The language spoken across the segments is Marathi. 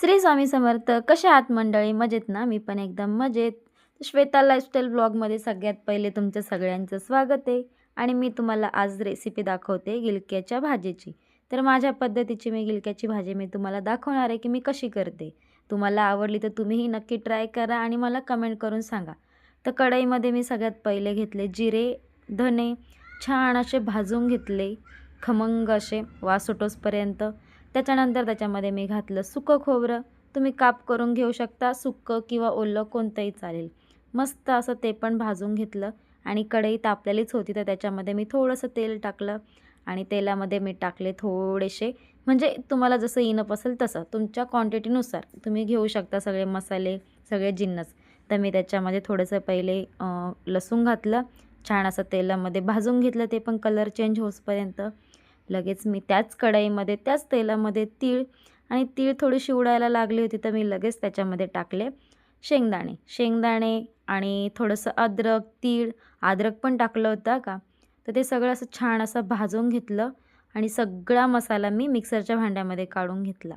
श्री स्वामी समर्थ. कशा आहात मंडळी? मजेत ना? मी पण एकदम मजेत. श्वेता लाईफस्टाईल ब्लॉगमध्ये सगळ्यात पहिले तुमचं सगळ्यांचं स्वागत आहे. आणि मी तुम्हाला आज रेसिपी दाखवते गिलक्याच्या भाजीची. तर माझ्या पद्धतीची गिलक्याची भाजी मी तुम्हाला दाखवणार आहे की मी कशी करते. तुम्हाला आवडली तर तुम्हीही नक्की ट्राय करा आणि मला कमेंट करून सांगा. तर कढईमध्ये मी सगळ्यात पहिले घेतले जिरे, धने छान असे भाजून घेतले, खमंग असे वास सुटोसपर्यंत. त्याच्यानंतर त्याच्यामध्ये मी घातलं सुकं खोबरं. तुम्ही काप करून घेऊ शकता, सुकं किंवा ओलं कोणतंही चालेल. मस्त असं ते पण भाजून घेतलं आणि कढई तापलेलीच होती तर त्याच्यामध्ये मी थोडंसं तेल टाकलं आणि तेलामध्ये मी टाकले थोडेसे, म्हणजे तुम्हाला जसं इनफ असेल तसं तुमच्या क्वांटिटीनुसार तुम्ही घेऊ शकता सगळे मसाले, सगळे जिन्नस. तर मी त्याच्यामध्ये थोडंसं पहिले लसूण घातलं, छान असं तेलामध्ये भाजून घेतलं, ते पण कलर चेंज होईपर्यंत. लगेच मी त्याच कढईमध्ये त्याच तेलामध्ये तीळ थोडीशी उडायला लागली होती तर मी लगेच त्याच्यामध्ये टाकले शेंगदाणे आणि थोडंसं अद्रक पण टाकलं होतं का. तर ते सगळं असं छान असं भाजून घेतलं आणि सगळा मसाला मी मिक्सरच्या भांड्यामध्ये काढून घेतला.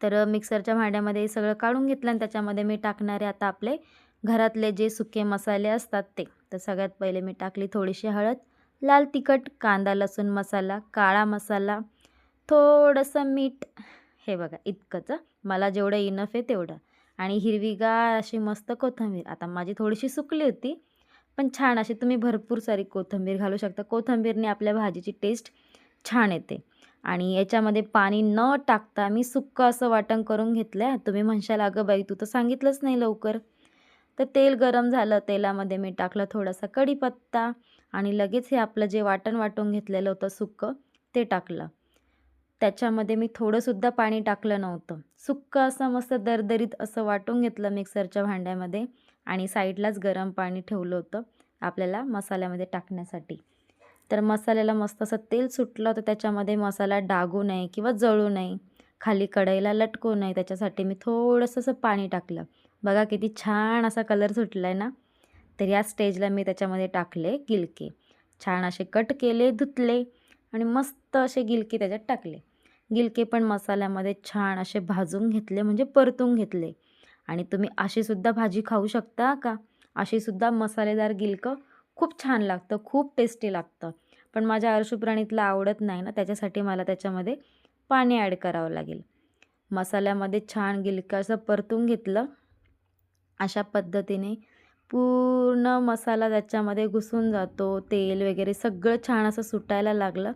तर मिक्सरच्या भांड्यामध्ये सगळं काढून घेतलं आणि त्याच्यामध्ये मी टाकणारे आता आपले घरातले जे सुके मसाले असतात ते. तर सगळ्यात पहिले मी टाकली थोडीशी हळद, लाल तिखट, कांदा लसूण मसाला, काळा मसाला, थोडंसं मीठ. हे बघा इतकंच, मला जेवढं इनफ आहे तेवढं. आणि हिरवीगार अशी मस्त कोथिंबीर. आता माझी थोडीशी सुकली होती पण छान अशी तुम्ही भरपूर सारी कोथिंबीर घालू शकता. कोथिंबीरने आपल्या भाजीची टेस्ट छान येते. आणि याच्यामध्ये पाणी न टाकता मी सुक्कं असं वाटण करून घेतलं आहे. तुम्ही म्हणशाल अगं बाई तू तर सांगितलंच नाही लवकर. तर तेल गरम झालं, तेलामध्ये मी टाकलं थोडासा कढीपत्ता आणि लगेच हे आपलं जे वाटण वाटून घेतलेलं होतं सुक्कं ते टाकलं. त्याच्यामध्ये मी थोडंसुद्धा पाणी टाकलं नव्हतं. सुक्कं असं मस्त दरदरीत असं वाटून घेतलं मिक्सरच्या भांड्यामध्ये आणि साईडलाच गरम पाणी ठेवलं होतं आपल्याला मसाल्यामध्ये टाकण्यासाठी. तर मसाल्याला मस्त असं तेल सुटलं तर त्याच्यामध्ये मसाला डागू नये किंवा जळू नये, खाली कढईला लटकू नये, त्याच्यासाठी मी थोडंसं असं पाणी टाकलं. बघा किती छान असा कलर सुटला आहे ना. तर या स्टेजला मी त्याच्यामध्ये टाकले गिलके, छान असे कट केले, धुतले आणि मस्त असे गिलके त्याच्यात टाकले. गिलके पण मसाल्यामध्ये छान असे भाजून घेतले, म्हणजे परतून घेतले. आणि तुम्ही अशीसुद्धा भाजी खाऊ शकता का. अशीसुद्धा मसालेदार गिलकं खूप छान लागतं, खूप टेस्टी लागतं. पण माझ्या अर्शुप्राणीतला आवडत नाही ना, त्याच्यासाठी मला त्याच्यामध्ये पाणी ॲड करावं लागेल. मसाल्यामध्ये छान गिलकं असं परतून घेतलं. अशा पद्धतीने पूर्ण मसाला त्याच्यामध्ये घुसून जातो, तेल वगैरे सगळं छान असं सुटायला लागलं.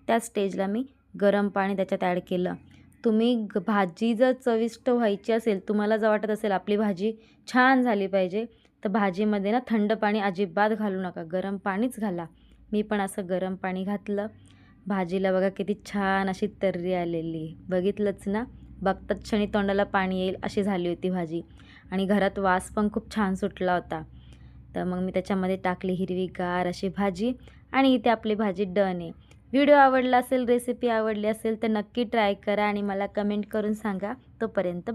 त्या स्टेजला मी गरम पाणी त्याच्यात ॲड केलं. तुम्ही भाजी जर चविष्ट व्हायची असेल, तुम्हाला जर वाटत असेल आपली भाजी छान झाली पाहिजे, तर भाजीमध्ये ना थंड पाणी अजिबात घालू नका, गरम पाणीच घाला. मी पण असं गरम पाणी घातलं. भाजीला बघा किती छान अशी तर्री आलेली आहे, बघितलंच ना. बघताच क्षणी तोंडाला पाणी येईल अशी झाली होती भाजी. आणि घरात वास पण खूप छान सुटला होता. तर मग मी त्याच्यामध्ये टाकली हिरवीगार अशी भाजी आणि इथे आपली भाजी डन आहे. व्हिडिओ आवडला असेल, रेसिपी आवडली असेल तर नक्की ट्राय करा आणि मला कमेंट करून सांगा. तोपर्यंत बाय.